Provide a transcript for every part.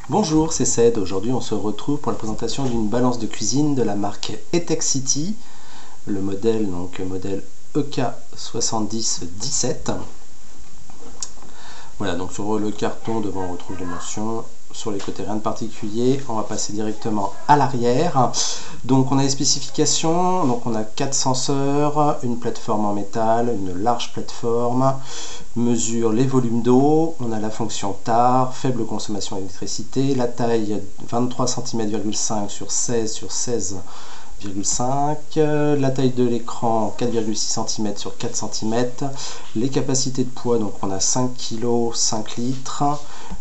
Bonjour, c'est Ced. Aujourd'hui, on se retrouve pour la présentation d'une balance de cuisine de la marque Etexity. Le modèle, donc modèle EK7017. Voilà, donc sur le carton, devant on retrouve les mentions. Sur les côtés, rien de particulier. On va passer directement à l'arrière. Donc on a les spécifications. Donc on a 4 senseurs, une plateforme en métal, une large plateforme, mesure les volumes d'eau. On a la fonction TAR, faible consommation d'électricité, la taille 23 cm,5 sur 16 sur 16,5, la taille de l'écran 4,6 cm sur 4 cm, les capacités de poids, donc on a 5 kg, 5 litres.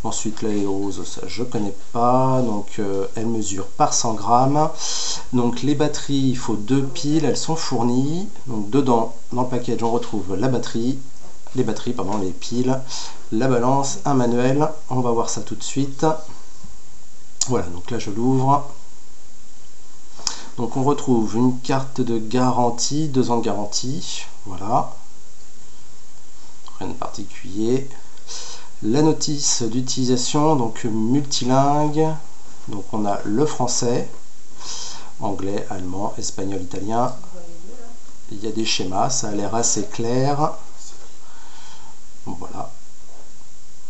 Ensuite la hausse, ça je connais pas, donc elle mesure par 100 grammes. Donc les batteries, il faut 2 piles, elles sont fournies. Donc dedans, dans le package, on retrouve la batterie, les piles, la balance, un manuel. On va voir ça tout de suite. Voilà, donc là je l'ouvre. Donc on retrouve une carte de garantie, 2 ans de garantie, voilà, rien de particulier. La notice d'utilisation, donc multilingue, donc on a le français, anglais, allemand, espagnol, italien. Il y a des schémas, ça a l'air assez clair. Voilà.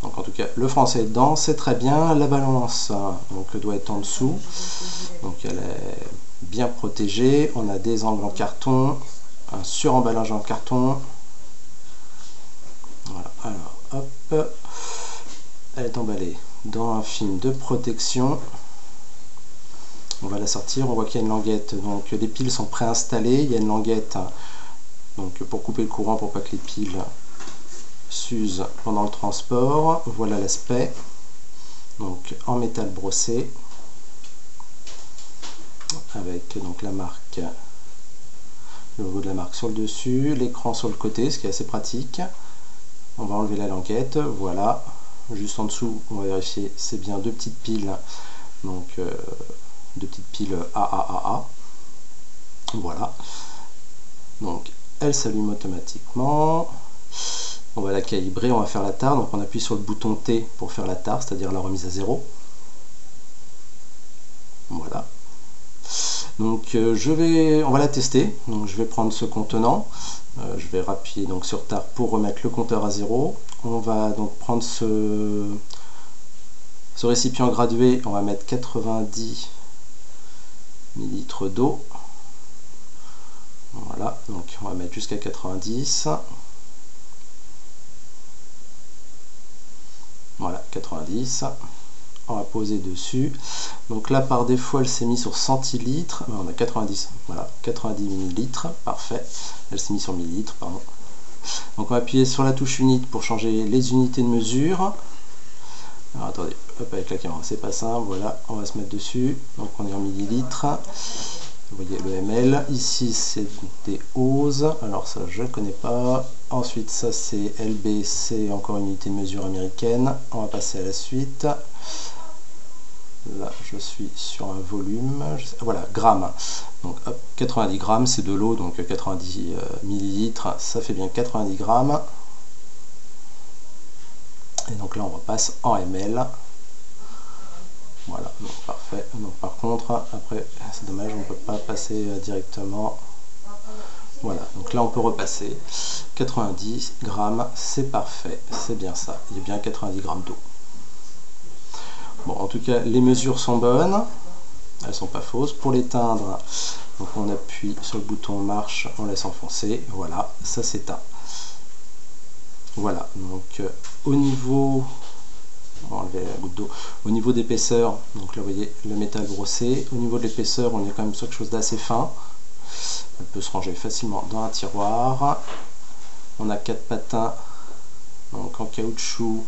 Donc en tout cas, le français est dedans, c'est très bien. La balance donc doit être en dessous, donc elle est bien protégée. On a des angles en carton, un suremballage en carton. Voilà, alors hop, elle est emballée dans un film de protection. On va la sortir, on voit qu'il y a une languette, donc les piles sont préinstallées. Il y a une languette donc pour couper le courant pour pas que les piles s'usent pendant le transport. Voilà l'aspect, donc en métal brossé avec donc la marque, le logo de la marque sur le dessus, l'écran sur le côté, ce qui est assez pratique. On va enlever la languette, voilà, juste en dessous on va vérifier, c'est bien 2 petites piles, donc 2 petites piles AAAA, voilà, donc elle s'allume automatiquement. On va la calibrer, on va faire la tare, donc on appuie sur le bouton T pour faire la tare, c'est-à-dire la remise à 0. Voilà. Donc on va la tester, donc je vais prendre ce contenant, je vais appuyer donc sur tare pour remettre le compteur à 0. On va donc prendre ce récipient gradué, on va mettre 90 ml d'eau. Voilà, donc on va mettre jusqu'à 90. Voilà, 90. On va poser dessus. Donc là par défaut elle s'est mise sur centilitres. On a 90, voilà, 90 millilitres, parfait. Elle s'est mise sur millilitres, pardon. Donc on va appuyer sur la touche unité pour changer les unités de mesure. Alors attendez, hop, avec la caméra, c'est pas simple, voilà, on va se mettre dessus. Donc on est en millilitres. Vous voyez le ml, ici c'est des oses, alors ça je ne connais pas. Ensuite ça c'est LB, c'est encore une unité de mesure américaine. On va passer à la suite. Là je suis sur un volume, voilà, grammes. Donc hop, 90 grammes, c'est de l'eau, donc 90 millilitres, ça fait bien 90 grammes. Et donc là on repasse en ml. Voilà, donc parfait. Donc par contre, après, c'est dommage, on ne peut pas passer directement. Voilà, donc là on peut repasser. 90 grammes, c'est parfait, c'est bien ça. Il y a bien 90 grammes d'eau. Bon, en tout cas, les mesures sont bonnes. Elles sont pas fausses. Pour l'éteindre, donc on appuie sur le bouton marche, on laisse enfoncer. Voilà, ça s'éteint. Voilà, donc au niveau... On va enlever la goutte d'eau. Au niveau d'épaisseur, donc là vous voyez le métal brossé. Au niveau de l'épaisseur, on est quand même sur quelque chose d'assez fin. Elle peut se ranger facilement dans un tiroir. On a 4 patins donc en caoutchouc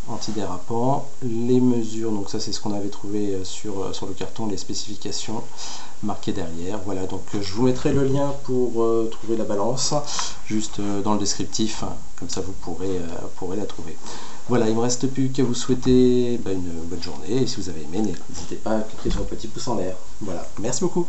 antidérapant. Les mesures, donc ça c'est ce qu'on avait trouvé sur le carton, les spécifications marquées derrière. Voilà, donc je vous mettrai le lien pour trouver la balance juste dans le descriptif, comme ça vous pourrez la trouver. Voilà, il ne me reste plus qu'à vous souhaiter une bonne journée, et si vous avez aimé, n'hésitez pas à cliquer sur le petit pouce en l'air. Voilà, merci beaucoup.